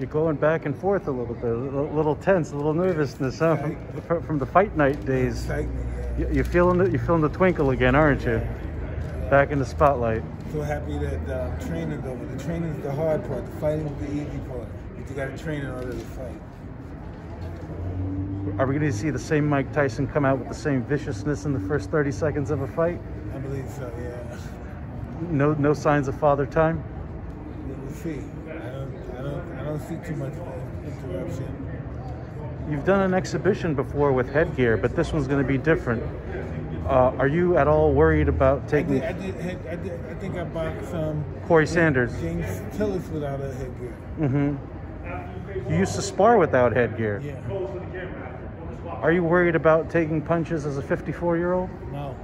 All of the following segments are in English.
You're going back and forth a little bit, a little tense, a little nervousness, huh? From the fight night days. Excitement, yeah. You're feeling the twinkle again, aren't you? Back in the spotlight. So happy that training's over. The training's the hard part. The fighting is the easy part. But you got to train in order to fight. Are we going to see the same Mike Tyson come out with the same viciousness in the first 30 seconds of a fight? I believe so, yeah. No signs of father time? We'll see. I don't see too much interruption. You've done an exhibition before with headgear, but this one's going to be different. Are you at all worried about taking... I think I boxed Corey Sanders. James Tillis without a headgear. Mm-hmm. You used to spar without headgear. Yeah. Are you worried about taking punches as a 54-year-old? No.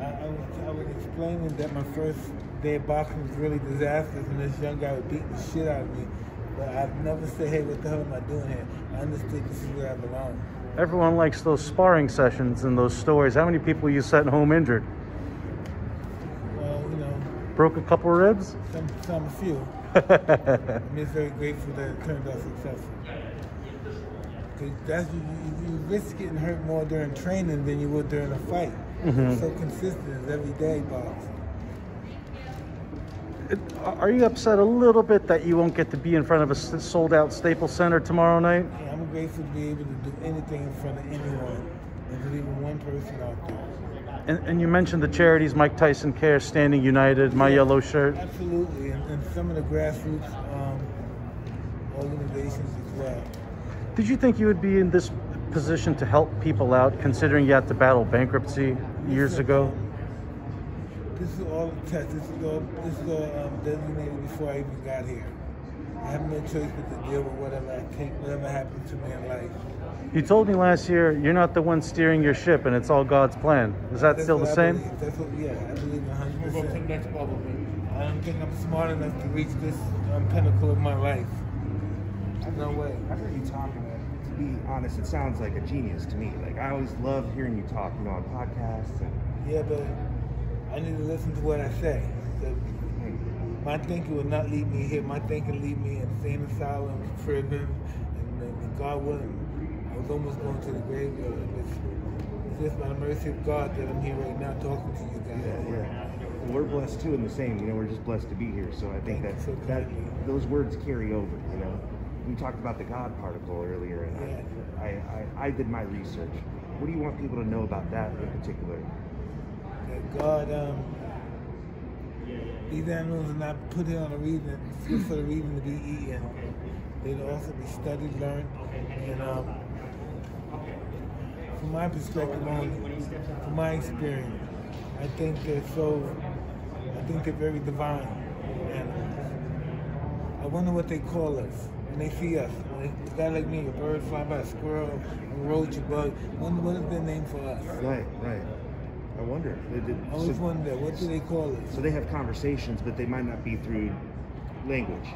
I was explaining that my first day of boxing was really disastrous and this young guy was beating the shit out of me. But I've never said, hey, what the hell am I doing here? I understood this is where I belong. Everyone likes those sparring sessions and those stories. How many people you sent home injured? Well, you know. Broke a couple ribs? A few. I'm just very grateful that it turned out successful. Because you risk getting hurt more during training than you would during a fight. Mm-hmm. It's so consistent as everyday boxing. Are you upset a little bit that you won't get to be in front of a sold-out Staples Center tomorrow night? Yeah, I'm grateful to be able to do anything in front of anyone and to even one person out there. And you mentioned the charities, Mike Tyson Care, Standing United, My Yellow Shirt. Absolutely, and some of the grassroots organizations as well. Did you think you would be in this position to help people out, considering you had to battle bankruptcy years ago? This is all a test. This is all designated before I even got here. I have no choice but to deal with whatever happens to me in life. You told me last year you're not the one steering your ship, and it's all God's plan. Is that still the same? That's what, yeah, I believe 100%. I don't think I'm smart enough to reach this pinnacle of my life. No way. I heard you talking. To be honest, it sounds like a genius to me. Like I always love hearing you talk, on podcasts. Yeah, but I need to listen to what I say. My thinking would not lead me here. My thinking lead me in insane asylum, prison, and God willing. I was almost going to the graveyard. It's just by the mercy of God that I'm here right now talking to you guys. Yeah. We're blessed too in the same. We're just blessed to be here. So I think that those words carry over. We talked about the God particle earlier, and I did my research. What do you want people to know about that in particular? That God, these animals are not put here on a reason, just for the reason to be eaten. They'd also be studied, learned, and from my perspective, from my experience, I think they're very divine animals. I wonder what they call us. When they see us, a guy like me, a bird fly by, a squirrel, a roach, a bug, what is their name for us? Right. I wonder. I always wonder, what do they call us? So they have conversations, but they might not be through language.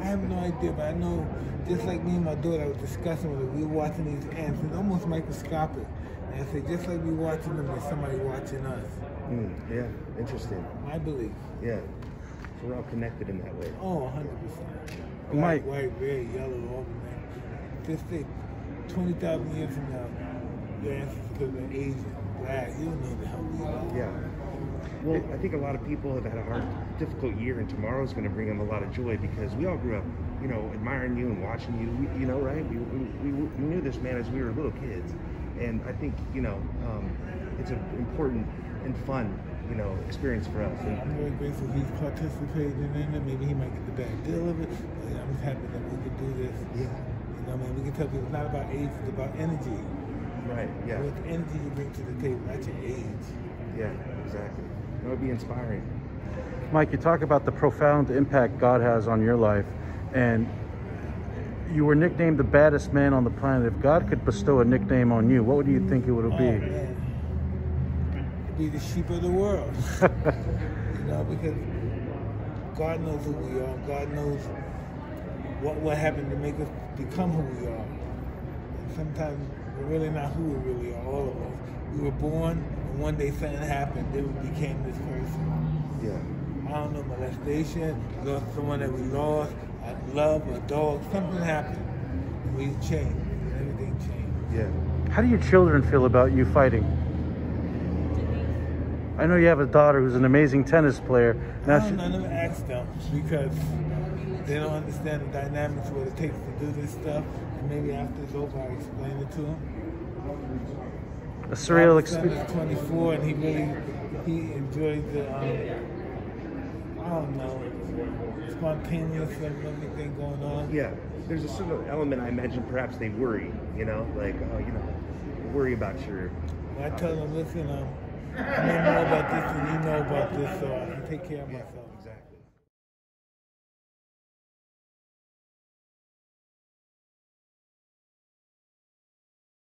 I have no idea, but I know, just like me and my daughter, I was discussing with her, we were watching these ants, it's almost microscopic. And I said, just like we watching them, there's somebody watching us. Yeah, interesting. I believe. Yeah. So we're all connected in that way. Oh, 100%. White, red, yellow, all of that. Just think, 20,000 years from now, your ancestors are Asian, black, you don't know the hell we are. Yeah. Well, I think a lot of people have had a difficult year, and tomorrow's going to bring them a lot of joy because we all grew up, admiring you and watching you, right? We knew this man as we were little kids. And I think, it's an important and fun, experience for us. And I'm very grateful he's participating in it. Maybe he might get the bad deal of it. But I'm just happy that we could do this. Yeah. We can tell people it's not about age, it's about energy. Right, yeah. What energy you bring to the table, not your age. Yeah, exactly. That would be inspiring. Mike, you talk about the profound impact God has on your life, and you were nicknamed the baddest man on the planet. If God could bestow a nickname on you, what do you think it would be? Man. Be the sheep of the world. Because God knows who we are. God knows what happened to make us become who we are. And sometimes we're really not who we really are, all of us. We were born, and one day something happened, then we became this person. Yeah. don't know, molestation, lost someone that we lost, a love, a dog, something happened. And we changed. Everything changed. Yeah. How do your children feel about you fighting? I know you have a daughter who's an amazing tennis player. Now I never ask them because they don't understand the dynamics, what it takes to do this stuff. And maybe after it's over, I explain it to them. a surreal My experience. son is 24 and he enjoyed the, I don't know, spontaneous and everything going on. Yeah. There's a sort of element, I imagine, perhaps they worry, you know, like, oh, you know, worry about your... I tell them, listen, I know more about this than you know about this, so I can take care of myself.